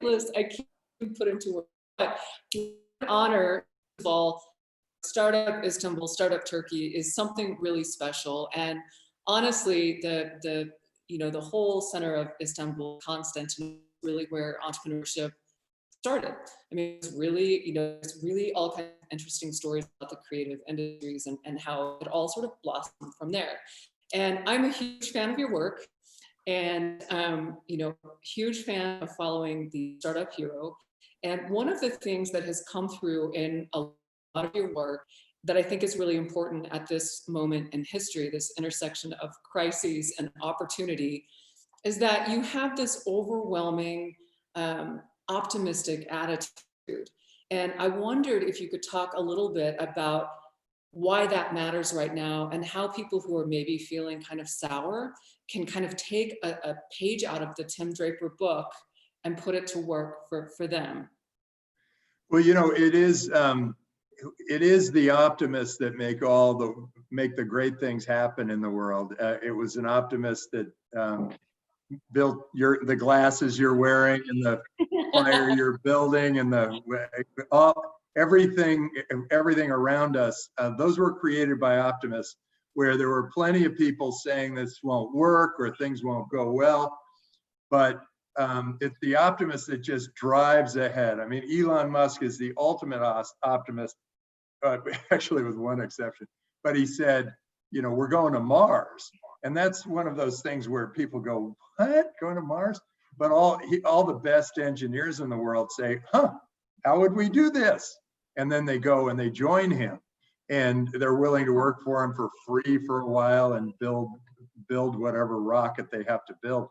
list I can't put into words. But honor of all, Startup Istanbul, Startup Turkey is something really special. And honestly, the whole center of Istanbul, Constantinople, really where entrepreneurship started. I mean, it's really all kinds of interesting stories about the creative industries and how it all sort of blossomed from there. And I'm a huge fan of your work, and huge fan of following the startup hero. And one of the things that has come through in a lot of your work that I think is really important at this moment in history, this intersection of crises and opportunity, is that you have this overwhelming optimistic attitude. And I wondered if you could talk a little bit about why that matters right now and how people who are maybe feeling kind of sour can kind of take a page out of the Tim Draper book and put it to work for them. Well, it is the optimists that make the great things happen in the world. It was an optimist that built the glasses you're wearing and the fire you're building and everything around us. Those were created by optimists, where there were plenty of people saying this won't work or things won't go well, but it's the optimist that just drives ahead. I mean, Elon Musk is the ultimate optimist, actually with one exception, but he said, we're going to Mars. And that's one of those things where people go, what, going to Mars? But all the best engineers in the world say, how would we do this? And then they go and they join him, and they're willing to work for him for free for a while and build whatever rocket they have to build.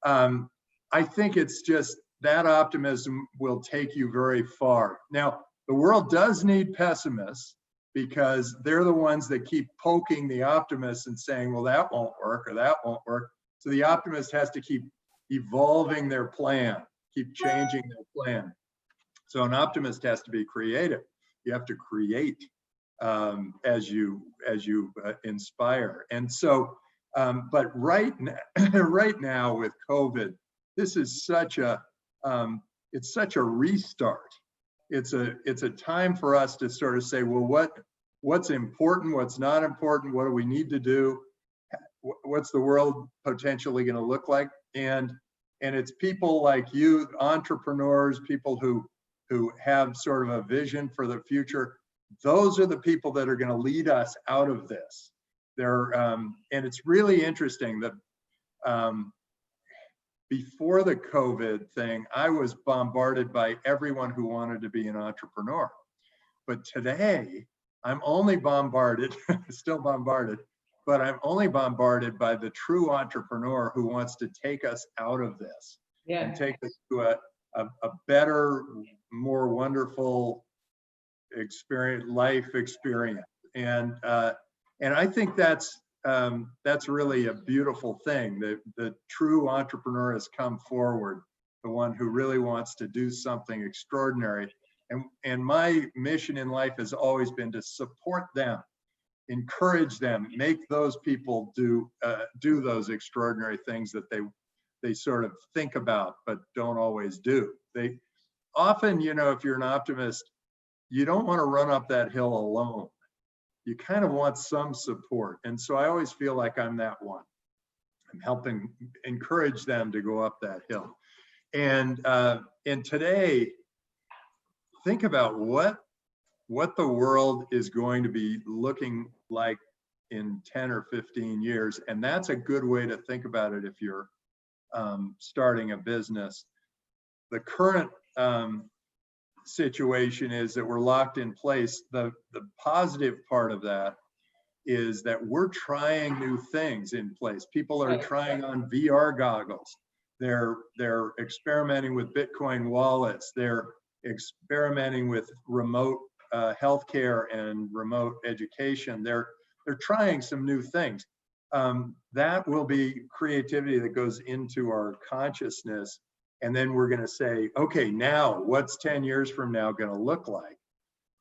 I think it's just that optimism will take you very far. Now, the world does need pessimists, because they're the ones that keep poking the optimists and saying, well, that won't work or that won't work. So the optimist has to keep evolving their plan, keep changing their plan. So an optimist has to be creative. You have to create as you inspire. And so, but right now with COVID, this is it's such a restart. It's a time for us to sort of say, well, what's important, what's not important, what do we need to do, what's the world potentially going to look like, and it's people like you, entrepreneurs, people who have sort of a vision for the future. Those are the people that are going to lead us out of this. And it's really interesting that before the COVID thing, I was bombarded by everyone who wanted to be an entrepreneur. But today, I'm only bombarded, still bombarded, but I'm only bombarded by the true entrepreneur who wants to take us out of this and take us to a better, more wonderful life experience. And I think that's really a beautiful thing. The true entrepreneur has come forward, the one who really wants to do something extraordinary. And my mission in life has always been to support them, encourage them, make those people do those extraordinary things that they sort of think about but don't always do. They often, if you're an optimist, you don't want to run up that hill alone. You kind of want some support. And so I always feel like I'm that one. I'm helping encourage them to go up that hill. And today, think about what the world is going to be looking like in 10 or 15 years. And that's a good way to think about it if you're starting a business. The current situation is that we're locked in place. The positive part of that is that we're trying new things in place. People are trying on VR goggles. They're experimenting with Bitcoin wallets. They're experimenting with remote healthcare and remote education. They're trying some new things. That will be creativity that goes into our consciousness. And then we're going to say, okay, now what's 10 years from now going to look like?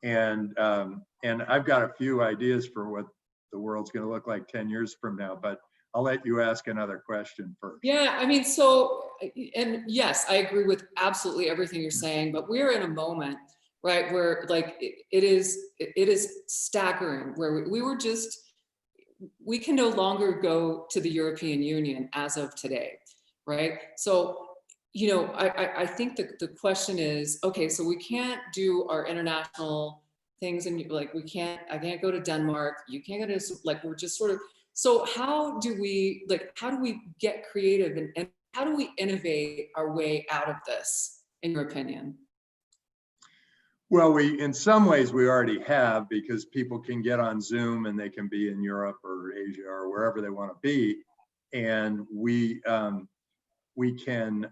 And I've got a few ideas for what the world's going to look like 10 years from now, but I'll let you ask another question first. Yeah, I mean, so and yes, I agree with absolutely everything you're saying, but we're in a moment, right, where like it is staggering, where we can no longer go to the European Union as of today, right? So, you know, I think that the question is, okay, so we can't do our international things, and like I can't go to Denmark, you can't go to, like, we're just sort of, so how do we get creative, and how do we innovate our way out of this, in your opinion? Well, in some ways we already have, because people can get on Zoom and they can be in Europe or Asia or wherever they want to be, and we can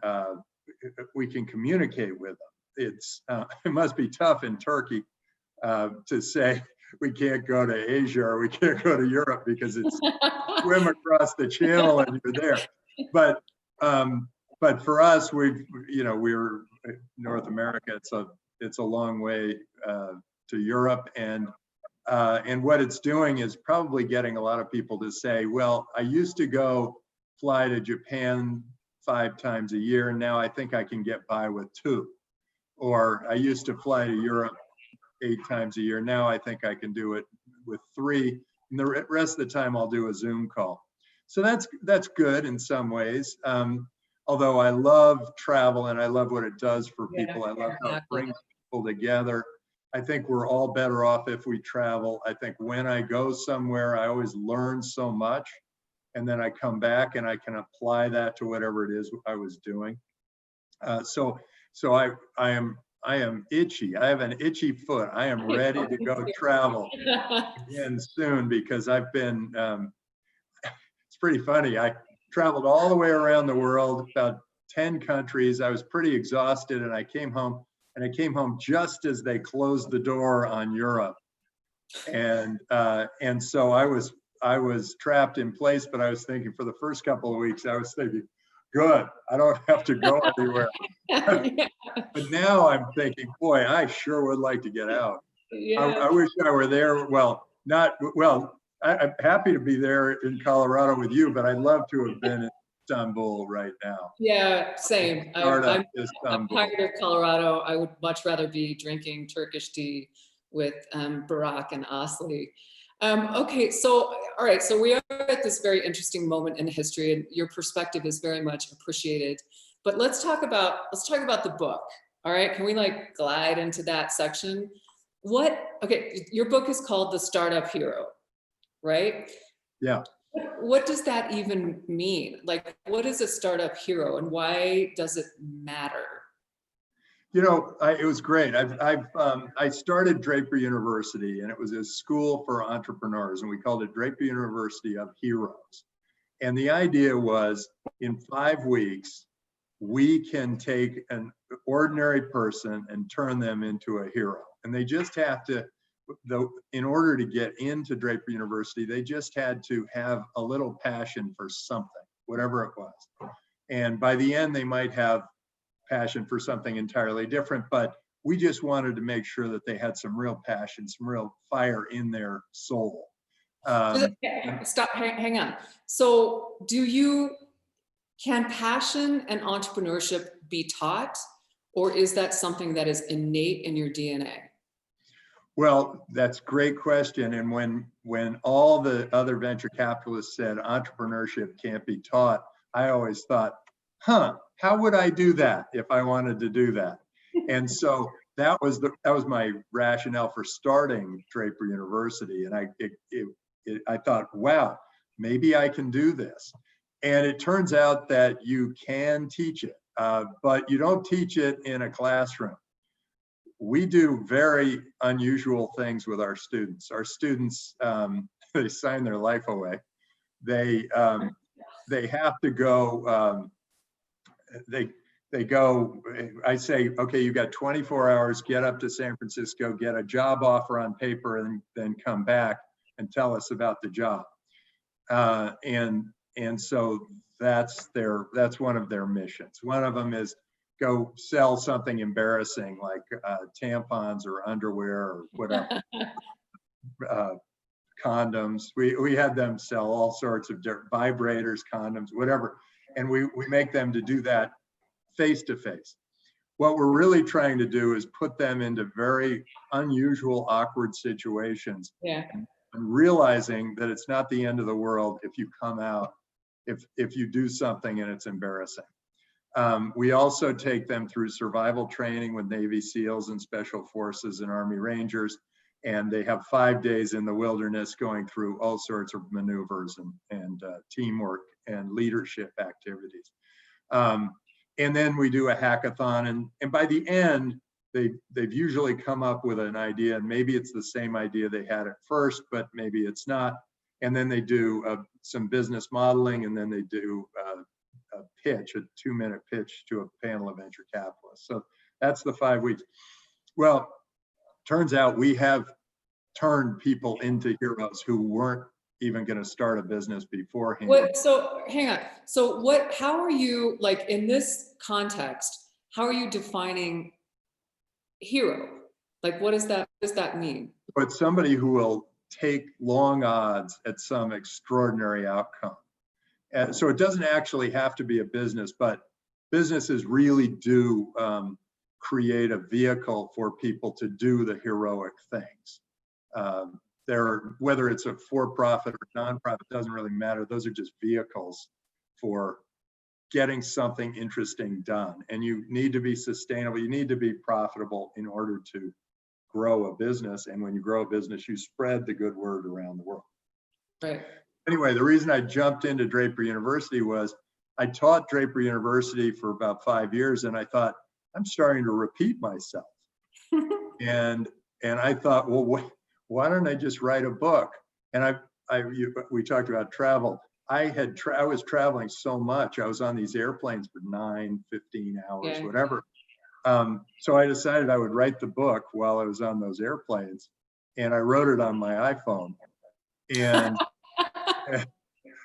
communicate with them. It's it must be tough in Turkey to say we can't go to Asia or we can't go to Europe, because it's swim across the channel and you're there. But for us, we're North America. It's a long way to Europe, and what it's doing is probably getting a lot of people to say, well, I used to go fly to Japan 5 times a year, and now I think I can get by with 2. Or I used to fly to Europe 8 times a year, now I think I can do it with 3, and the rest of the time I'll do a Zoom call. So that's good in some ways. Although I love travel and I love what it does for people. I love how it brings people together. I think we're all better off if we travel. I think when I go somewhere, I always learn so much, and then I come back and I can apply that to whatever it is I was doing. So I am itchy. I have an itchy foot. I am ready to go travel again soon, because I've been, it's pretty funny. I traveled all the way around the world, about 10 countries. I was pretty exhausted, and I came home just as they closed the door on Europe. And so I was trapped in place, but I was thinking, for the first couple of weeks, I was thinking, good, I don't have to go anywhere. But now I'm thinking, boy, I sure would like to get out. Yeah. I wish I were there. I'm happy to be there in Colorado with you, but I'd love to have been in Istanbul right now. Yeah, same. I'm tired of Colorado. I would much rather be drinking Turkish tea with Barack and Asli. Okay, so all right, so we are at this very interesting moment in history, and your perspective is very much appreciated. But let's talk about the book. All right, can we like glide into that section? Okay, your book is called The Startup Hero, right? Yeah. What does that even mean? Like, what is a startup hero, and why does it matter? You know, it was great. I started Draper University, and it was a school for entrepreneurs, and we called it Draper University of Heroes. And the idea was, in 5 weeks, we can take an ordinary person and turn them into a hero. And they just have to, in order to get into Draper University, they just had to have a little passion for something, whatever it was. And by the end, they might have passion for something entirely different, but we just wanted to make sure that they had some real passion, some real fire in their soul. Stop, hang on. So can passion and entrepreneurship be taught, or is that something that is innate in your DNA? Well, that's a great question. And when all the other venture capitalists said entrepreneurship can't be taught, I always thought, how would I do that if I wanted to do that? And so that was my rationale for starting Draper University. And I thought, wow, maybe I can do this. And it turns out that you can teach it, but you don't teach it in a classroom. We do very unusual things with our students. Our students, they sign their life away. They have to go, they go, I say, okay, you've got 24 hours, get up to San Francisco, get a job offer on paper, and then come back and tell us about the job. And so that's one of their missions. One of them is go sell something embarrassing like tampons or underwear or whatever, condoms. We had them sell all sorts of vibrators, condoms, whatever. And we make them to do that face to face. What we're really trying to do is put them into very unusual, awkward situations. Yeah. And realizing that it's not the end of the world if you come out, if you do something and it's embarrassing. We also take them through survival training with Navy SEALs and Special Forces and Army Rangers. And they have 5 days in the wilderness going through all sorts of maneuvers and teamwork and leadership activities. And then we do a hackathon, and by the end, they've usually come up with an idea, and maybe it's the same idea they had at first, but maybe it's not. And then they do some business modeling, and then they do a pitch, a 2-minute pitch to a panel of venture capitalists. So that's the 5 weeks. Well, turns out we have turned people into heroes who weren't even going to start a business beforehand. So hang on. So how are you, like, in this context, how are you defining hero? Like, what does that mean? But somebody who will take long odds at some extraordinary outcome. And so it doesn't actually have to be a business, but businesses really do create a vehicle for people to do the heroic things. Whether it's a for-profit or non-profit, doesn't really matter. Those are just vehicles for getting something interesting done. And you need to be sustainable. You need to be profitable in order to grow a business. And when you grow a business, you spread the good word around the world. Right. Anyway, the reason I jumped into Draper University was I taught Draper University for about 5 years, and I thought, I'm starting to repeat myself. and I thought, well, why don't I just write a book? And we talked about travel. I was traveling so much. I was on these airplanes for 9, 15 hours, Yeah. whatever. So I decided I would write the book while I was on those airplanes, and I wrote it on my iPhone. And yeah,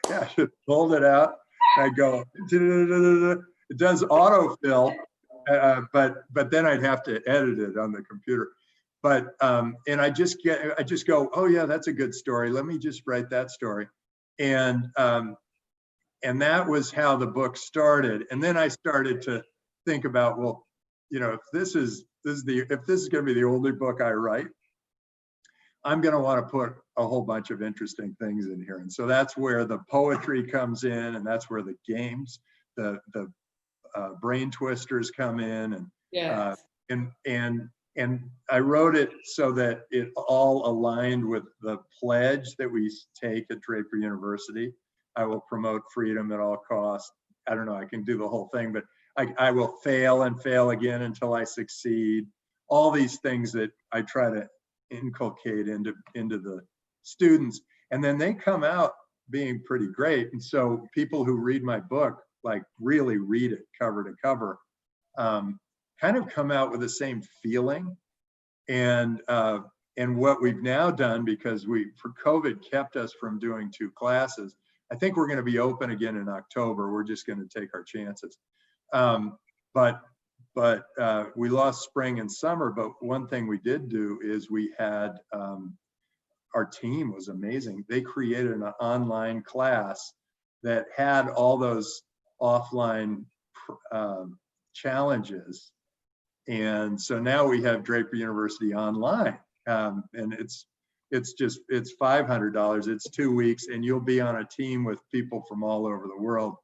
I just pulled it out. I go, it does autofill, but then I'd have to edit it on the computer. But and I just go, oh yeah, that's a good story. Let me just write that story, and that was how the book started. And then I started to think about, well, you know, if this is going to be the only book I write, I'm going to want to put a whole bunch of interesting things in here. And so that's where the poetry comes in, and that's where the games, the brain twisters come in, and Yeah. And I wrote it so that it all aligned with the pledge that we take at Draper University. I will promote freedom at all costs. I don't know, I can do the whole thing, but I will fail and fail again until I succeed. All these things that I try to inculcate into the students, and then they come out being pretty great. And so people who read my book, like really read it cover to cover, kind of come out with the same feeling. And what we've now done, because for COVID kept us from doing 2 classes, I think we're going to be open again in October. We're just going to take our chances. But we lost spring and summer. But one thing we did do is we had, our team was amazing. They created an online class that had all those offline challenges. And so now we have Draper University Online, and it's $500. It's 2 weeks, and you'll be on a team with people from all over the world,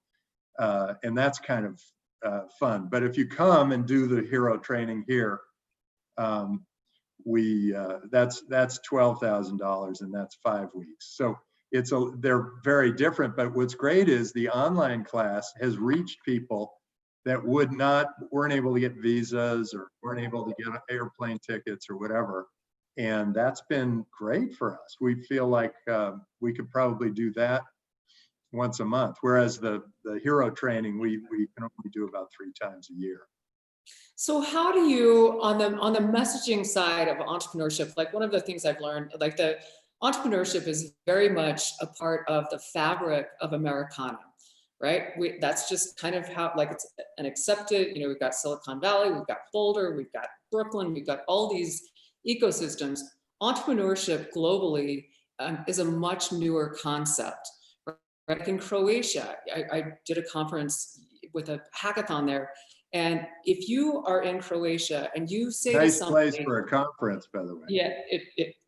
and that's kind of fun. But if you come and do the hero training here, that's $12,000, and that's 5 weeks. So they're very different. But what's great is the online class has reached people that weren't able to get visas or weren't able to get airplane tickets or whatever. And that's been great for us. We feel like we could probably do that once a month, whereas the hero training, we can only do about 3 times a year. So how do you, on the messaging side of entrepreneurship, like one of the things I've learned, like the entrepreneurship is very much a part of the fabric of Americana. Right? That's just kind of how, like, it's an accepted, we've got Silicon Valley, we've got Boulder, we've got Brooklyn, we've got all these ecosystems. Entrepreneurship globally is a much newer concept. Like in Croatia, I did a conference with a hackathon there. And if you are in Croatia and you say to Nice somebody, place for a conference, by the way. yeah,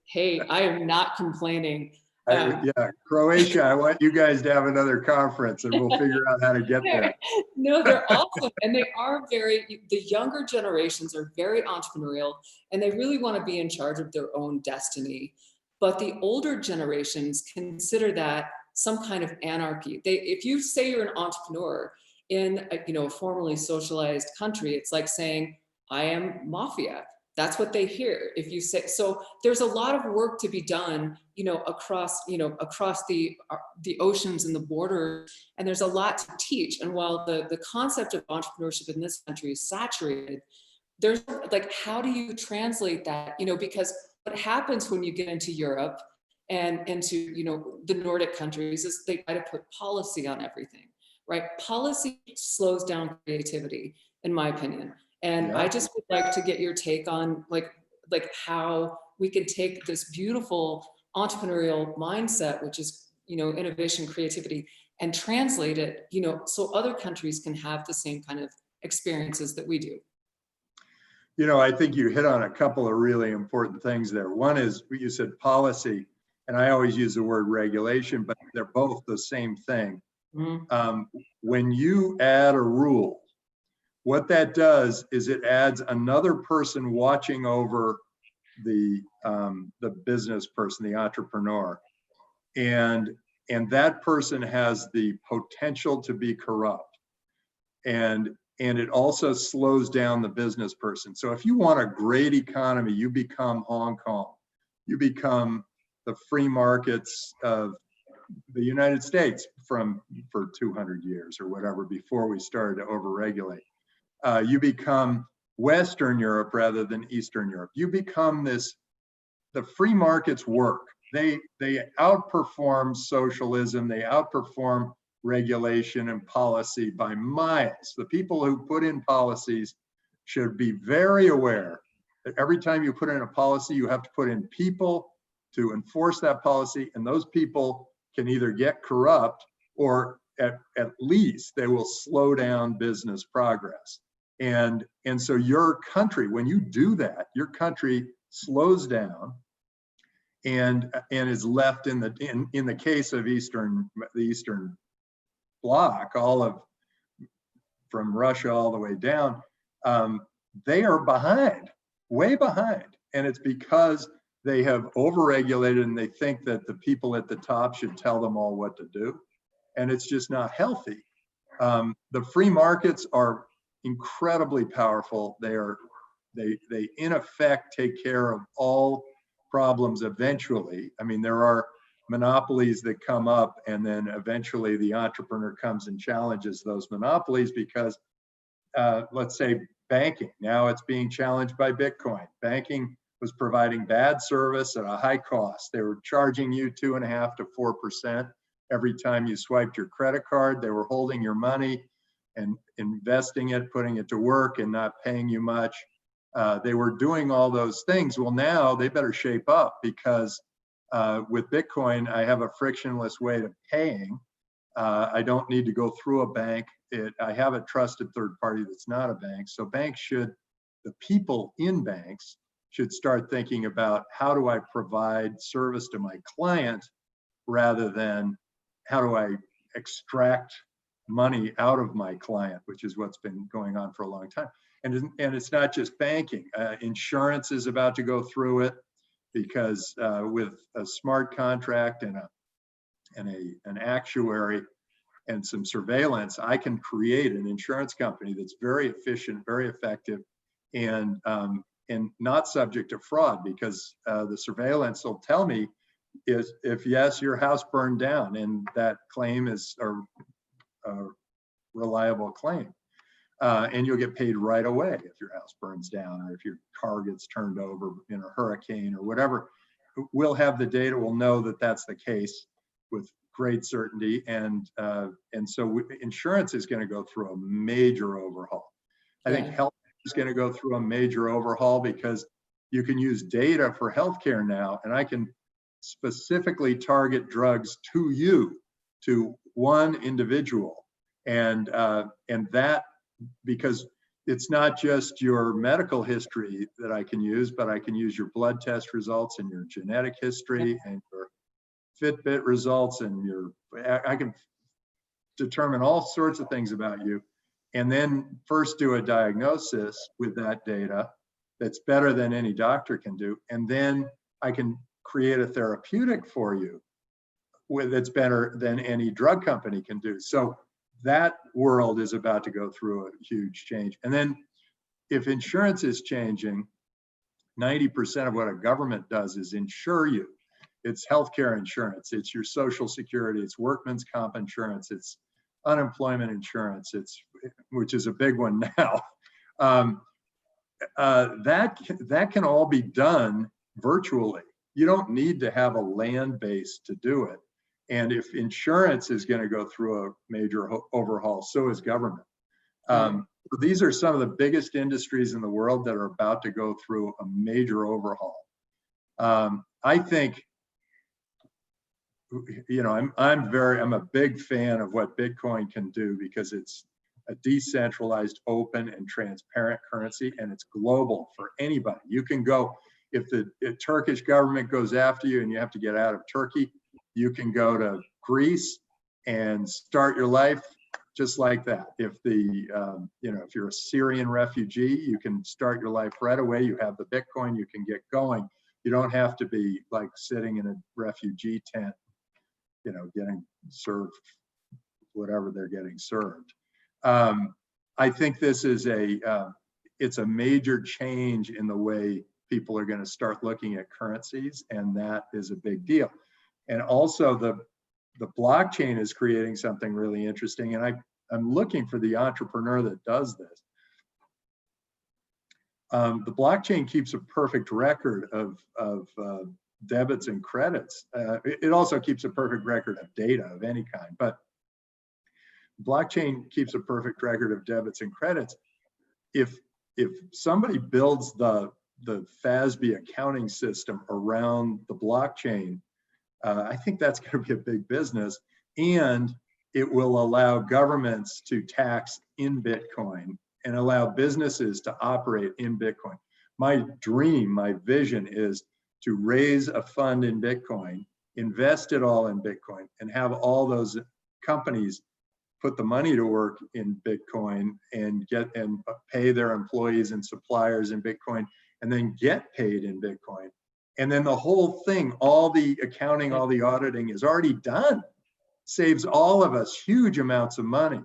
hey, I am not complaining. Yeah, Croatia, I want you guys to have another conference and we'll figure out how to get there. No, they're awesome. And they are the younger generations are very entrepreneurial and they really want to be in charge of their own destiny. But the older generations consider that some kind of anarchy. If you say you're an entrepreneur in a formerly socialized country, it's like saying, I am mafia. That's what they hear. If you say, so there's a lot of work to be done, across the oceans and the borders, and there's a lot to teach. And while the concept of entrepreneurship in this country is saturated, there's like, how do you translate that? Because what happens when you get into Europe and into, the Nordic countries is they try to put policy on everything, right? Policy slows down creativity, in my opinion. And Yeah. I just would like to get your take on like how we can take this beautiful entrepreneurial mindset, which is, innovation, creativity, and translate it, so other countries can have the same kind of experiences that we do. I think you hit on a couple of really important things there. One is you said policy, and I always use the word regulation, but they're both the same thing. Mm-hmm. When you add a rule, what that does is it adds another person watching over the business person, the entrepreneur, and that person has the potential to be corrupt, and it also slows down the business person. So if you want a great economy, you become Hong Kong, you become the free markets of the United States for 200 years or whatever before we started to overregulate. You become Western Europe rather than Eastern Europe. You become the free markets work. They outperform socialism. They outperform regulation and policy by miles. The people who put in policies should be very aware that every time you put in a policy, you have to put in people to enforce that policy. And those people can either get corrupt or at least they will slow down business progress. And so your country, when you do that, your country slows down and is left in the case of the Eastern Bloc, from Russia all the way down, they are behind, way behind. And it's because they have overregulated and they think that the people at the top should tell them all what to do. And it's just not healthy. The free markets are incredibly powerful. They in effect take care of all problems eventually. I mean, there are monopolies that come up and then eventually the entrepreneur comes and challenges those monopolies because let's say banking, now it's being challenged by Bitcoin. Banking was providing bad service at a high cost. They were charging you 2.5% to 4% every time you swiped your credit card. They were holding your money and investing it, putting it to work and not paying you much. They were doing all those things. Well, now they better shape up because with Bitcoin, I have a frictionless way of paying. I don't need to go through a bank. I have a trusted third party that's not a bank. So the people in banks should start thinking about how do I provide service to my client rather than how do I extract money out of my client, which is what's been going on for a long time. And it's not just banking. Insurance is about to go through it because with a smart contract and an actuary and some surveillance, I can create an insurance company that's very efficient, very effective, and not subject to fraud because the surveillance will tell me if yes, your house burned down, and that claim is a reliable claim. And you'll get paid right away if your house burns down or if your car gets turned over in a hurricane or whatever. We'll have the data, we'll know that that's the case with great certainty. And so insurance is going to go through a major overhaul. I think health is going to go through a major overhaul because you can use data for healthcare now, and I can specifically target drugs to you to one individual. And that, because it's not just your medical history that I can use, but I can use your blood test results and your genetic history and your Fitbit results and I can determine all sorts of things about you, and then first do a diagnosis with that data that's better than any doctor can do. And then I can create a therapeutic for you that's better than any drug company can do. So that world is about to go through a huge change. And then if insurance is changing, 90% of what a government does is insure you. It's healthcare insurance, it's your Social Security, it's workman's comp insurance, it's unemployment insurance, which is a big one now. That can all be done virtually. You don't need to have a land base to do it. And if insurance is going to go through a major overhaul, so is government. These are some of the biggest industries in the world that are about to go through a major overhaul. I think, you know, I'm a big fan of what Bitcoin can do, because it's a decentralized, open, and transparent currency, and it's global for anybody. You can go, if the Turkish government goes after you and you have to get out of Turkey, you can go to Greece and start your life just like that. If you know, if you're a Syrian refugee, you can start your life right away. You have the Bitcoin, you can get going. You don't have to be like sitting in a refugee tent, you know, getting served whatever they're getting served. I think this is it's a major change in the way people are going to start looking at currencies, and that is a big deal. And also the blockchain is creating something really interesting, and I'm looking for the entrepreneur that does this. The blockchain keeps a perfect record of debits and credits. It also keeps a perfect record of data of any kind, but blockchain keeps a perfect record of debits and credits. If somebody builds the FASB accounting system around the blockchain, I think that's going to be a big business, and it will allow governments to tax in Bitcoin and allow businesses to operate in Bitcoin. My dream, my vision is to raise a fund in Bitcoin, invest it all in Bitcoin, and have all those companies put the money to work in Bitcoin and pay their employees and suppliers in Bitcoin, and then get paid in Bitcoin. And then the whole thing, all the accounting, all the auditing is already done. Saves all of us huge amounts of money.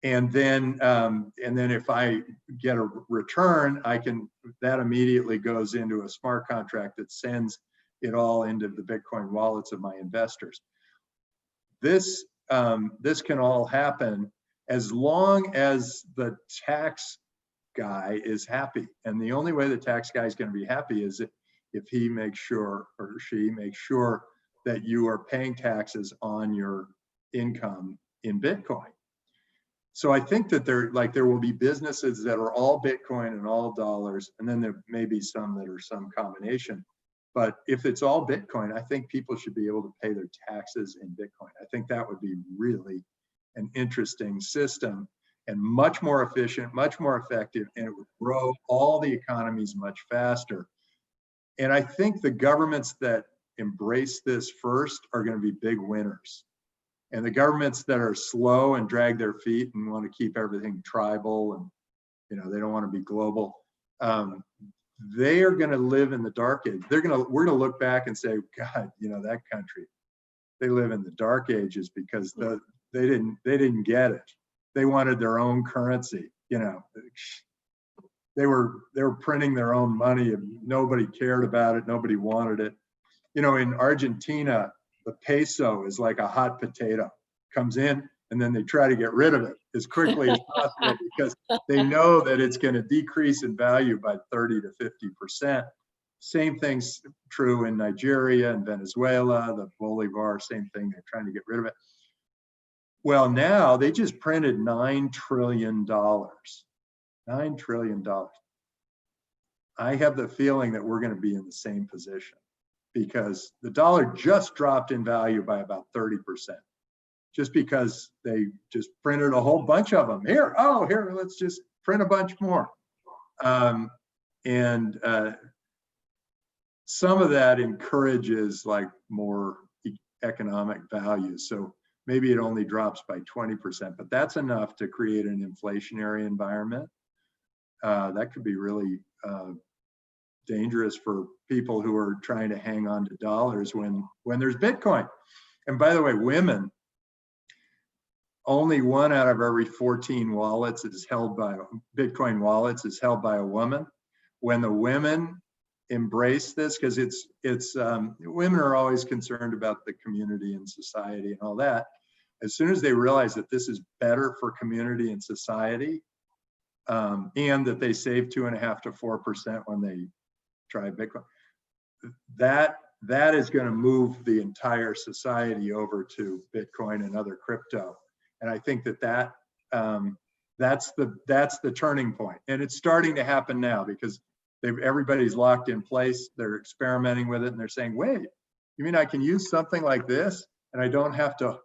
And then if I get a return, that immediately goes into a smart contract that sends it all into the Bitcoin wallets of my investors. This can all happen as long as the tax guy is happy. And the only way the tax guy is going to be happy is if he makes sure, or she makes sure, that you are paying taxes on your income in Bitcoin. So I think that there will be businesses that are all Bitcoin and all dollars, and then there may be some that are some combination. But if it's all Bitcoin, I think people should be able to pay their taxes in Bitcoin. I think that would be really an interesting system, and much more efficient, much more effective, and it would grow all the economies much faster. And I think the governments that embrace this first are going to be big winners. And the governments that are slow and drag their feet and want to keep everything tribal, and they don't want to be global, they are going to live in the dark age. We're going to look back and say, God, that country, they live in the dark ages because they didn't get it. They wanted their own currency. They were printing their own money, and nobody cared about it. Nobody wanted it. In Argentina, the peso is like a hot potato. Comes in, and then they try to get rid of it as quickly as possible because they know that it's going to decrease in value by 30 to 50%. Same thing's true in Nigeria and Venezuela, the Bolivar, same thing, they're trying to get rid of it. Well, now they just printed $9 trillion. $9 trillion. I have the feeling that we're going to be in the same position because the dollar just dropped in value by about 30%. just because they just printed a whole bunch of them. Here, oh, here, let's just print a bunch more. And some of that encourages like more economic value. So maybe it only drops by 20%, but that's enough to create an inflationary environment. That could be really dangerous for people who are trying to hang on to dollars when there's Bitcoin. And by the way, women, only 1 out of every 14 wallets is held by Bitcoin wallets is held by a woman. When the women embrace this, because it's women are always concerned about the community and society and all that. As soon as they realize that this is better for community and society, and that they save 2.5% to 4% when they try Bitcoin, that is going to move the entire society over to Bitcoin and other crypto. And I think that's the turning point. And it's starting to happen now because everybody's locked in place. They're experimenting with it and they're saying, wait, you mean I can use something like this and I don't have to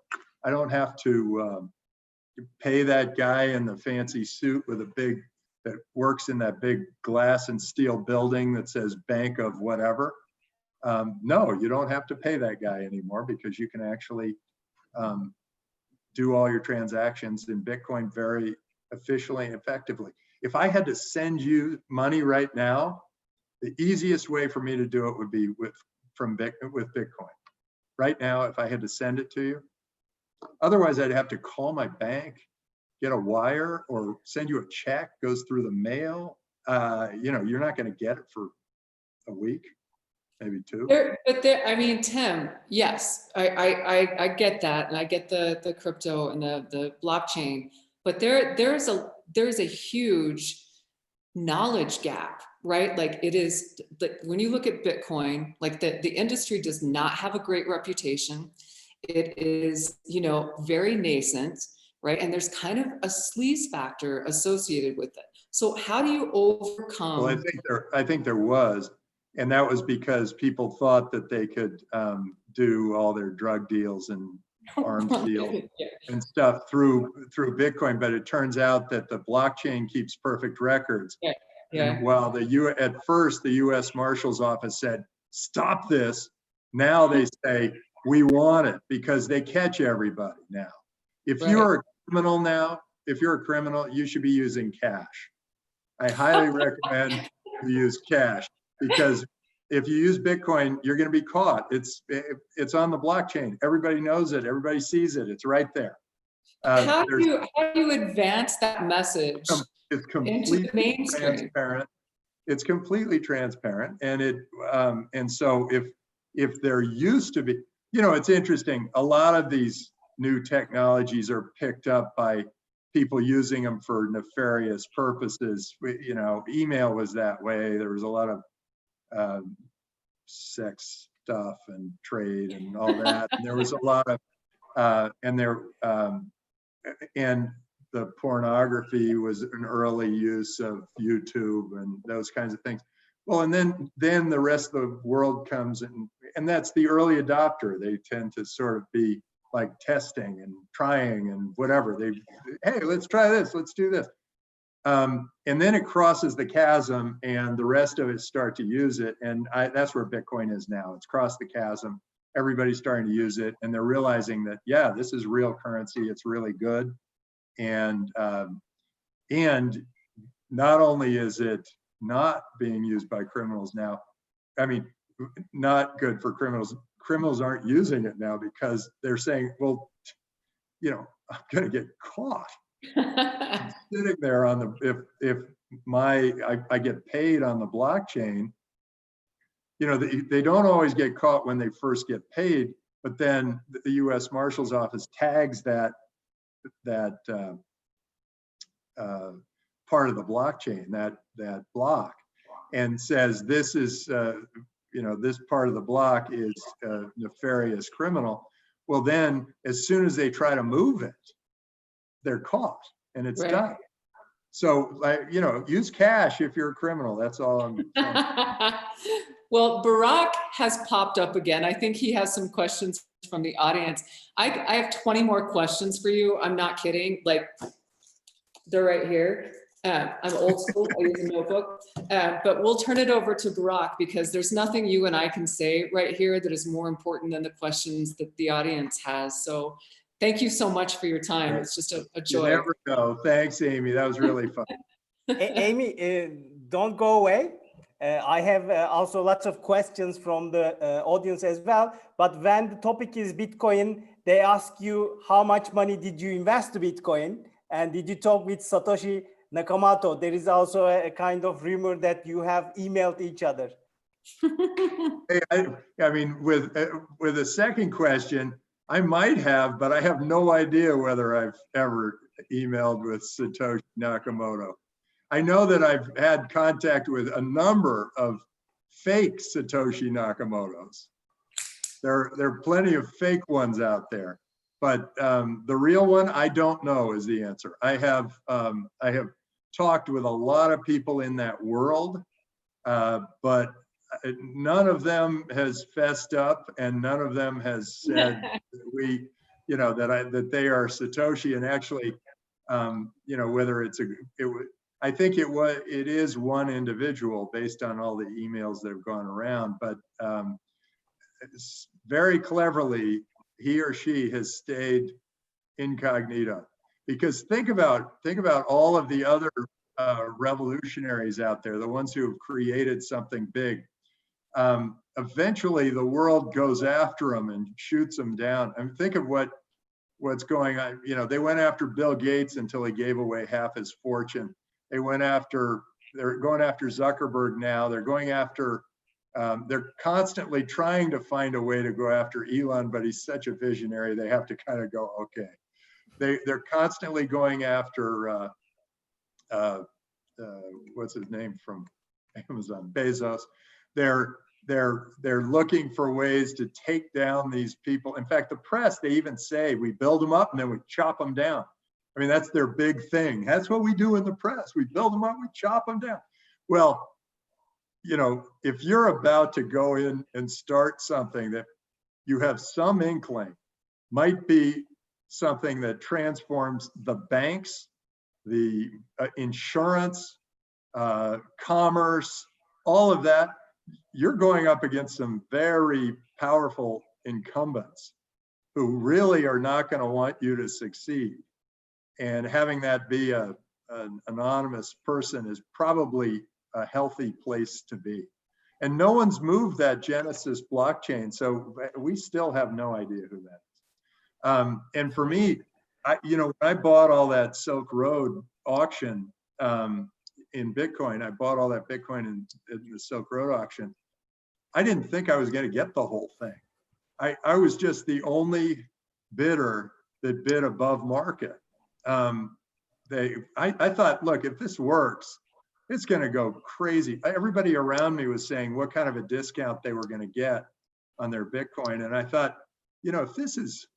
pay that guy in the fancy suit with that works in that big glass and steel building that says Bank of whatever. No, you don't have to pay that guy anymore because you can actually do all your transactions in Bitcoin very efficiently and effectively. If I had to send you money right now, the easiest way for me to do it would be with Bitcoin. Right now, if I had to send it to you, otherwise I'd have to call my bank, get a wire, or send you a check, goes through the mail. You're not going to get it for a week, maybe 2. I mean, Tim, yes, I get that, and I get the crypto and the blockchain, but there's a huge knowledge gap, right? Like it is, when you look at Bitcoin, like the industry does not have a great reputation. It is, very nascent, right? And there's kind of a sleaze factor associated with it. So how do you overcome? Well, I think there was, and that was because people thought that they could do all their drug deals and arms deals and stuff through Bitcoin, but it turns out that the blockchain keeps perfect records. Yeah. And while at first the U.S. Marshal's Office said, stop this, now they say, we want it because they catch everybody now. If you're a criminal now, you should be using cash. I highly recommend you use cash because if you use Bitcoin, you're going to be caught. It's on the blockchain. Everybody knows it. Everybody sees it. It's right there. How do you advance that message it's into the mainstream? Transparent. It's completely transparent, and so if there used to be, it's interesting. A lot of these new technologies are picked up by people using them for nefarious purposes. Email was that way. There was a lot of sex stuff and trade and all that. And there was a lot of, and the pornography was an early use of YouTube and those kinds of things. Well, and then the rest of the world comes and that's the early adopter. They tend to sort of be like testing and trying and whatever. Hey, let's try this, let's do this. And then it crosses the chasm and the rest of it start to use it. And that's where Bitcoin is now. It's crossed the chasm. Everybody's starting to use it and they're realizing that, yeah, this is real currency. It's really good. And not only is it not being used by criminals now, I mean, not good for criminals. Criminals aren't using it now because they're saying, well, I'm going to get caught. I'm sitting there on if I get paid on the blockchain, they don't always get caught when they first get paid, but then the U.S. Marshal's Office tags that part of the blockchain, that block, and says this is this part of the block is a nefarious criminal. Well, then as soon as they try to move it, they're caught and it's done. So, like, you know, use cash if you're a criminal. That's all I'm saying. Well, Barack has popped up again. I think he has some questions from the audience. I have 20 more questions for you. I'm not kidding. Like, they're right here. I'm old school, I use a notebook, but we'll turn it over to Barack because there's nothing you and I can say right here that is more important than the questions that the audience has. So thank you so much for your time. It's just a joy. You never know. Thanks, Amy. That was really fun. Amy, don't go away. I have also lots of questions from the audience as well. But when the topic is Bitcoin, they ask you how much money did you invest to Bitcoin? And did you talk with Satoshi Nakamoto? There is also a kind of rumor that you have emailed each other. Hey, I mean, with the second question, I might have, but I have no idea whether I've ever emailed with Satoshi Nakamoto. I know that I've had contact with a number of fake Satoshi Nakamotos. There are plenty of fake ones out there, but the real one, I don't know is the answer. I have talked with a lot of people in that world, but none of them has fessed up, and none of them has said that they are Satoshi. And actually, whether I think it is one individual based on all the emails that have gone around, but very cleverly, he or she has stayed incognito. Because think about all of the other revolutionaries out there, the ones who have created something big. Eventually, the world goes after them and shoots them down. I mean, think of what's going on. They went after Bill Gates until he gave away half his fortune. They're going after Zuckerberg now. They're constantly trying to find a way to go after Elon, but he's such a visionary. They have to kind of go, okay. They're constantly going after what's his name from Amazon, Bezos. They're looking for ways to take down these people. In fact, the press, they even say we build them up and then we chop them down. I mean, that's their big thing. That's what we do in the press. We build them up, we chop them down. Well, if you're about to go in and start something that you have some inkling might be something that transforms the banks, the insurance, commerce, all of that, you're going up against some very powerful incumbents who really are not going to want you to succeed. And having that be an anonymous person is probably a healthy place to be. And no one's moved that Genesis blockchain, so we still have no idea who that is. And for me, when I bought all that Silk Road auction in Bitcoin, I bought all that Bitcoin in the Silk Road auction. I didn't think I was going to get the whole thing. I was just the only bidder that bid above market. I thought, look, if this works, it's going to go crazy. Everybody around me was saying what kind of a discount they were going to get on their Bitcoin, and I thought, if this is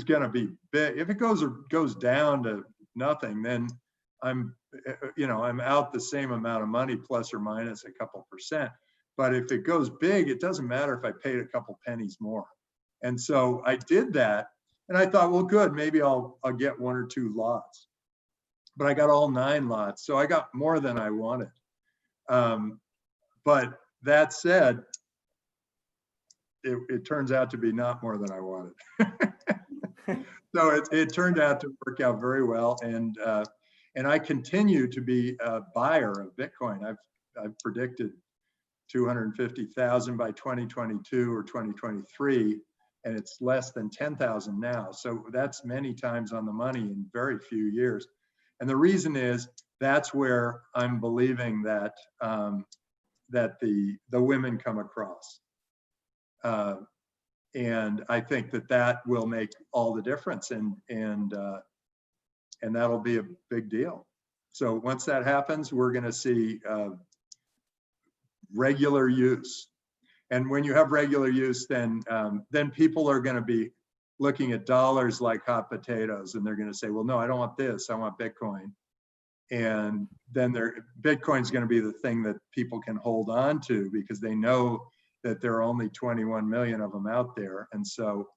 going to be big, if it goes down to nothing, then I'm out the same amount of money plus or minus a couple percent. But if it goes big, it doesn't matter if I paid a couple pennies more. And so I did that, and I thought, well, good, maybe I'll get 1 or 2 lots. But I got all 9 lots, so I got more than I wanted. But that said, it turns out to be not more than I wanted. So it turned out to work out very well, and I continue to be a buyer of Bitcoin. I've predicted 250,000 by 2022 or 2023, and it's less than 10,000 now. So that's many times on the money in very few years. And the reason is that's where I'm believing that that the women come across. And I think that will make all the difference, and that'll be a big deal. So once that happens, we're going to see regular use. And when you have regular use, then people are going to be looking at dollars like hot potatoes, and they're going to say, well, no, I don't want this, I want Bitcoin. And then Bitcoin's going to be the thing that people can hold on to because they know that there are only 21 million of them out there. And so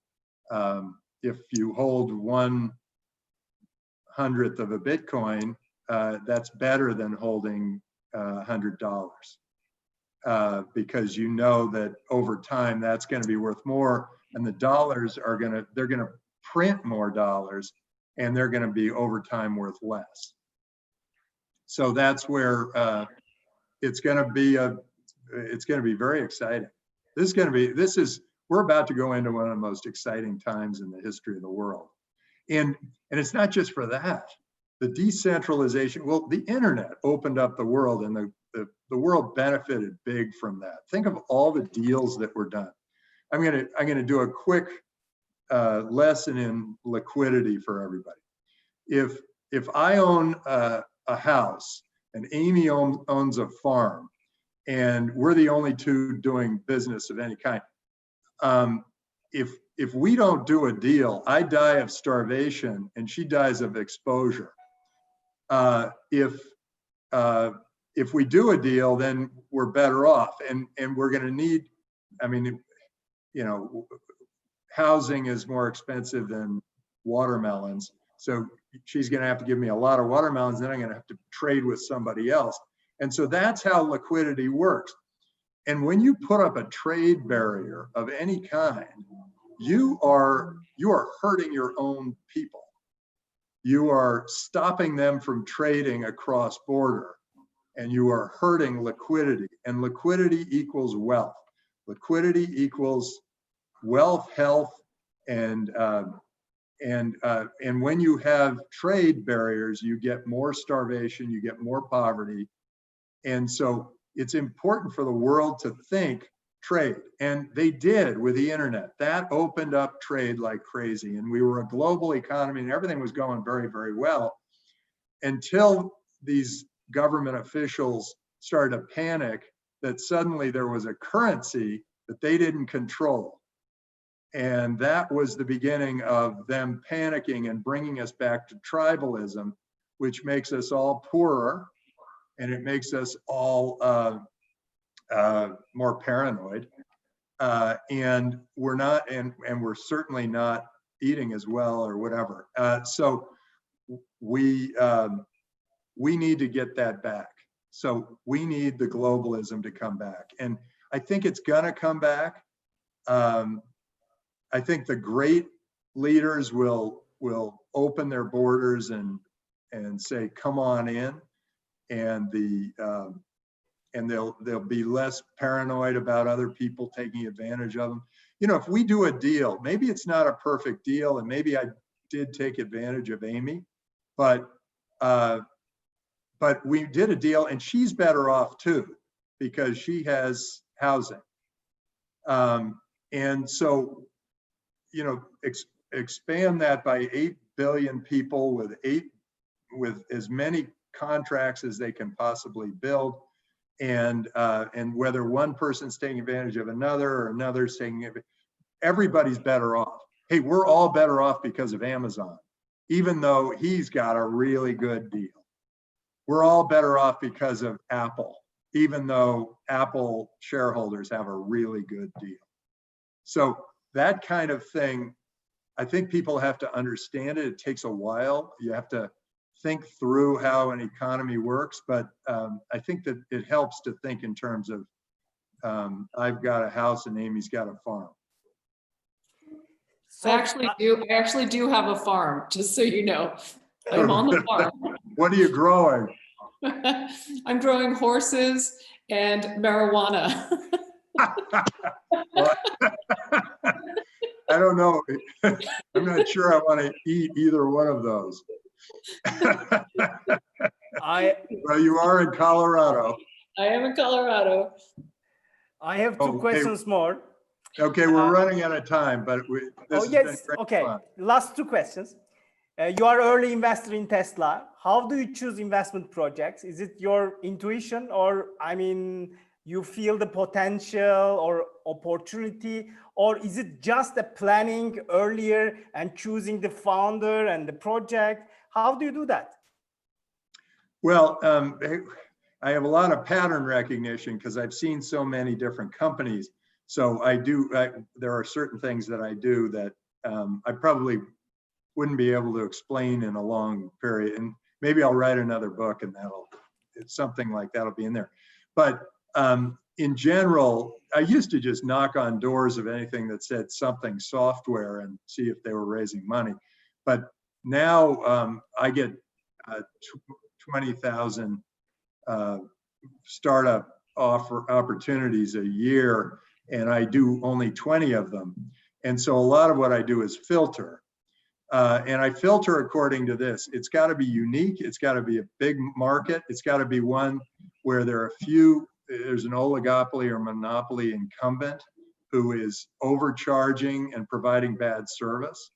if you hold 1/100th of a Bitcoin, that's better than holding $100 because you know that over time that's going to be worth more, and the dollars are they're going to print more dollars, and they're going to be over time worth less. So that's where it's going to be very exciting. We're about to go into one of the most exciting times in the history of the world. And it's not just for that. The decentralization, well, the internet opened up the world, and the world benefited big from that. Think of all the deals that were done. I'm gonna do a quick lesson in liquidity for everybody. If I own a house and Amy owns a farm, and we're the only two doing business of any kind, if we don't do a deal, I die of starvation and she dies of exposure. If we do a deal, then we're better off, and we're going to need, I mean, you know, housing is more expensive than watermelons. So she's going to have to give me a lot of watermelons, then I'm going to have to trade with somebody else. And so that's how liquidity works. And when you put up a trade barrier of any kind, you are hurting your own people. You are stopping them from trading across border, and you are hurting liquidity. And liquidity equals wealth. Liquidity equals wealth, health, and when you have trade barriers, you get more starvation, you get more poverty. And so it's important for the world to think trade. And they did with the internet. That opened up trade like crazy. And we were a global economy and everything was going very, very well until these government officials started to panic that suddenly there was a currency that they didn't control. And that was the beginning of them panicking and bringing us back to tribalism, which makes us all poorer, and it makes us all more paranoid. And we're not, and we're certainly not eating as well or whatever. So we need to get that back. So we need the globalism to come back, and I think it's gonna come back. I think the great leaders will open their borders and say, "Come on in," and they'll be less paranoid about other people taking advantage of them. You know, if we do a deal, maybe it's not a perfect deal, and maybe I did take advantage of Amy, but we did a deal, and she's better off too because she has housing, and so, you know, expand that by 8 billion people with as many contracts as they can possibly build, and whether one person's taking advantage of another or another's taking it, everybody's better off. Hey, we're all better off because of Amazon, even though he's got a really good deal. We're all better off because of Apple, even though Apple shareholders have a really good deal. So that kind of thing, I think people have to understand it. It takes a while. You have to think through how an economy works, but I think that it helps to think in terms of I've got a house and Amy's got a farm. So I actually do have a farm, just so you know. I'm on the farm. What are you growing? I'm growing horses and marijuana. Well, I don't know. I'm not sure I want to eat either one of those. Well, you are in Colorado. I am in Colorado. I have two questions more. Okay, we're running out of time, but this has been great okay. fun. Last two questions. You are early investor in Tesla. How do you choose investment projects? Is it your intuition, or I mean, you feel the potential or opportunity, or is it just a planning earlier and choosing the founder and the project? How do you do that? Well, I have a lot of pattern recognition because I've seen so many different companies. So there are certain things that I do that I probably wouldn't be able to explain in a long period. And maybe I'll write another book and it's something like that'll be in there. But in general, I used to just knock on doors of anything that said something software and see if they were raising money. But now I get 20,000 startup opportunities a year, and I do only 20 of them. And so a lot of what I do is filter. And I filter according to this. It's got to be unique. It's got to be a big market. It's got to be one where there's an oligopoly or monopoly incumbent who is overcharging and providing bad service.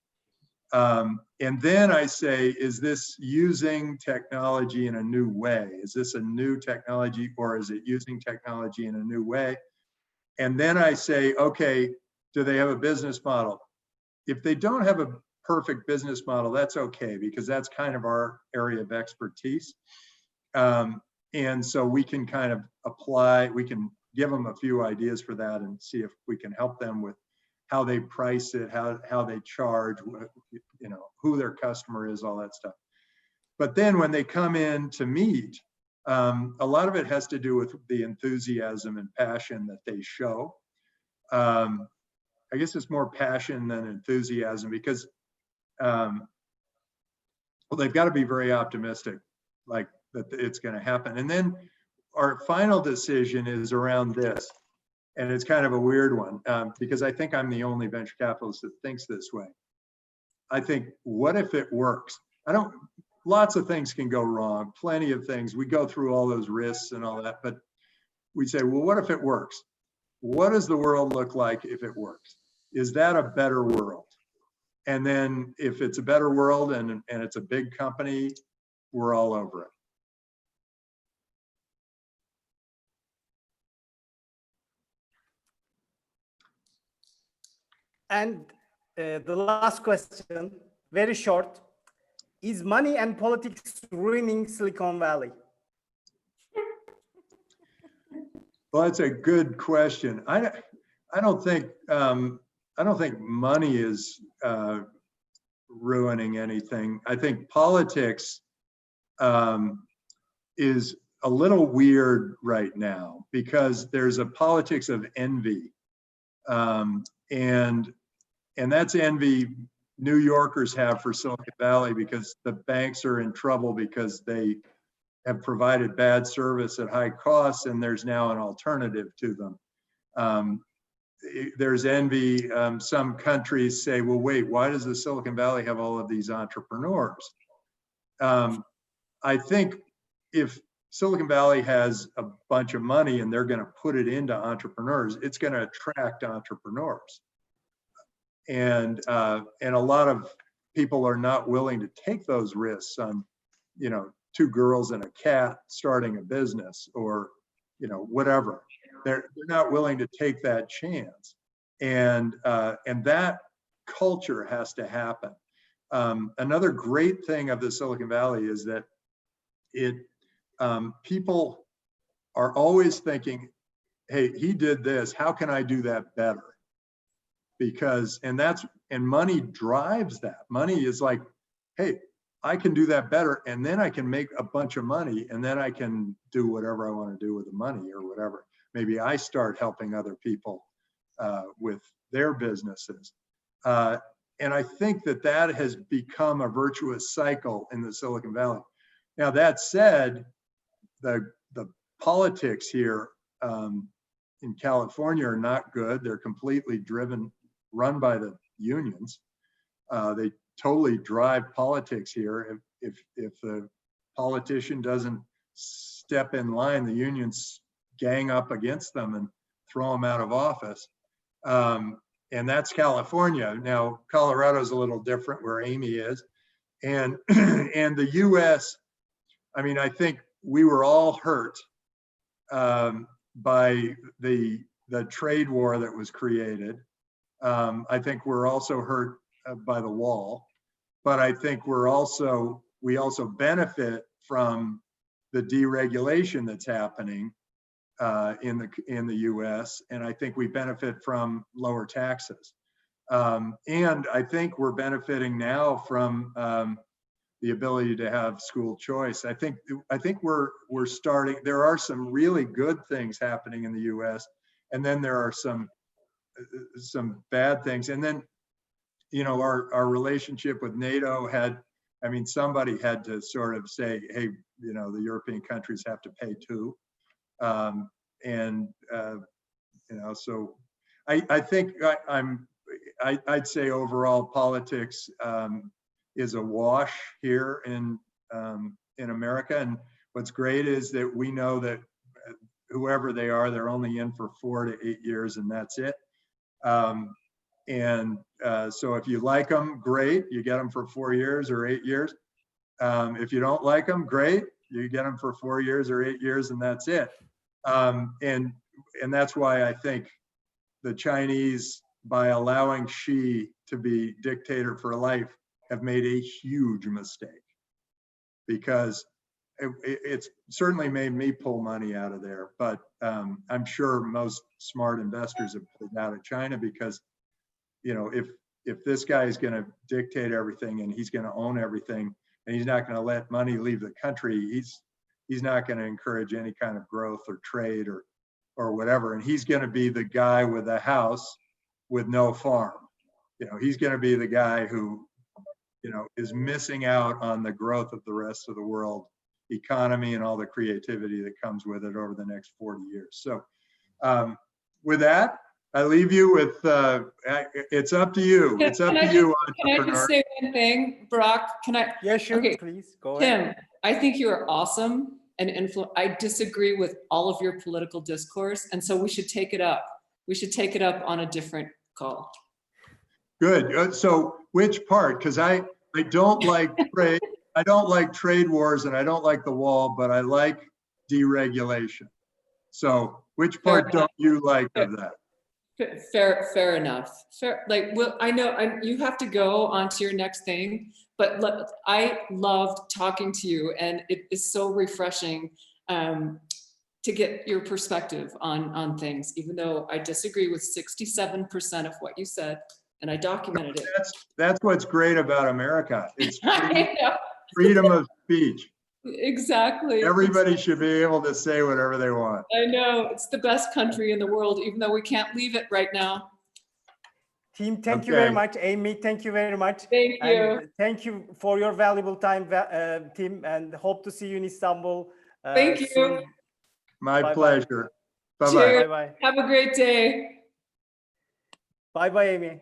And then I say, is this using technology in a new way? Is this a new technology, or is it using technology in a new way? And then I say, okay, do they have a business model? If they don't have a perfect business model, that's okay, because that's kind of our area of expertise. And so we can kind of we can give them a few ideas for that and see if we can help them with how they price it, how they charge, who their customer is, all that stuff. But then when they come in to meet, a lot of it has to do with the enthusiasm and passion that they show. I guess it's more passion than enthusiasm, because well, they've got to be very optimistic, like that it's going to happen. And then our final decision is around this. And it's kind of a weird one, because I think I'm the only venture capitalist that thinks this way. I think, what if it works? Lots of things can go wrong, plenty of things. We go through all those risks and all that, but we say, well, what if it works? What does the world look like if it works? Is that a better world? And then if it's a better world and it's a big company, we're all over it. And the last question, very short. Is money and politics ruining Silicon Valley? Well, that's a good question. I don't think money is ruining anything. I think politics is a little weird right now, because there's a politics of envy, and that's envy New Yorkers have for Silicon Valley, because the banks are in trouble because they have provided bad service at high costs, and there's now an alternative to them. There's envy. Some countries say, well, wait, why does the Silicon Valley have all of these entrepreneurs? I think if Silicon Valley has a bunch of money and they're going to put it into entrepreneurs, it's going to attract entrepreneurs. And a lot of people are not willing to take those risks on, two girls and a cat starting a business, or, whatever. They're not willing to take that chance. And that culture has to happen. Another great thing of the Silicon Valley is that people are always thinking, hey, he did this, how can I do that better? And money drives that. Money is like, hey, I can do that better, and then I can make a bunch of money, and then I can do whatever I want to do with the money, or whatever. Maybe I start helping other people with their businesses. And I think that has become a virtuous cycle in the Silicon Valley. Now, that said, the politics here in California are not good. They're completely run by the unions. They totally drive politics here. If the politician doesn't step in line, the unions gang up against them and throw them out of office. And that's California. Now, Colorado's a little different, where Amy is. And the US, I think we were all hurt by the trade war that was created. I think we're also hurt by the wall, but I think we also benefit from the deregulation that's happening in the US, and I think we benefit from lower taxes. And I think we're benefiting now from the ability to have school choice. I think we're starting. There are some really good things happening in the US, and then there are some bad things. And then, you know, our relationship with NATO had, I mean, somebody had to sort of say, hey, you know, the European countries have to pay too. You know, so I think I'd say overall politics is a wash here in America. And what's great is that we know that whoever they are, they're only in for 4 to 8 years, and that's it. So if you like them, great, you get them for 4 years or 8 years. If you don't like them, great, you get them for 4 years or 8 years, and that's it. And that's why I think the Chinese, by allowing Xi to be dictator for life, have made a huge mistake, because it's certainly made me pull money out of there. But I'm sure most smart investors have pulled out of China, because, you know, if this guy is going to dictate everything and he's going to own everything, and he's not going to let money leave the country, he's not going to encourage any kind of growth or trade or whatever. And he's going to be the guy with a house with no farm. You know, he's going to be the guy who, you know, is missing out on the growth of the rest of the world economy and all the creativity that comes with it over the next 40 years. So with that, I leave you with, it's up to you. It's up to you, Can I just say one thing, Barack? Can I? Yeah, sure, Okay. please, go ahead. Tim, I think you are awesome and I disagree with all of your political discourse, and so we should take it up. We should take it up on a different call. Good. So which part? Because I don't like trade. I don't like trade wars, and I don't like the wall, but I like deregulation. So which part don't you like of that? Fair enough. Fair, like, well, I know you have to go on to your next thing, but I loved talking to you, and it is so refreshing to get your perspective on things, even though I disagree with 67% of what you said, and I documented it. That's what's great about America. It's freedom of speech. Exactly. Everybody should be able to say whatever they want. I know, it's the best country in the world, even though we can't leave it right now. Team, thank you very much. Amy, thank you very much. Thank you. And thank you for your valuable time, Tim, and hope to see you in Istanbul. Thank you. Soon. My pleasure. Bye-bye. Cheers. Bye-bye. Have a great day. Bye-bye, Amy.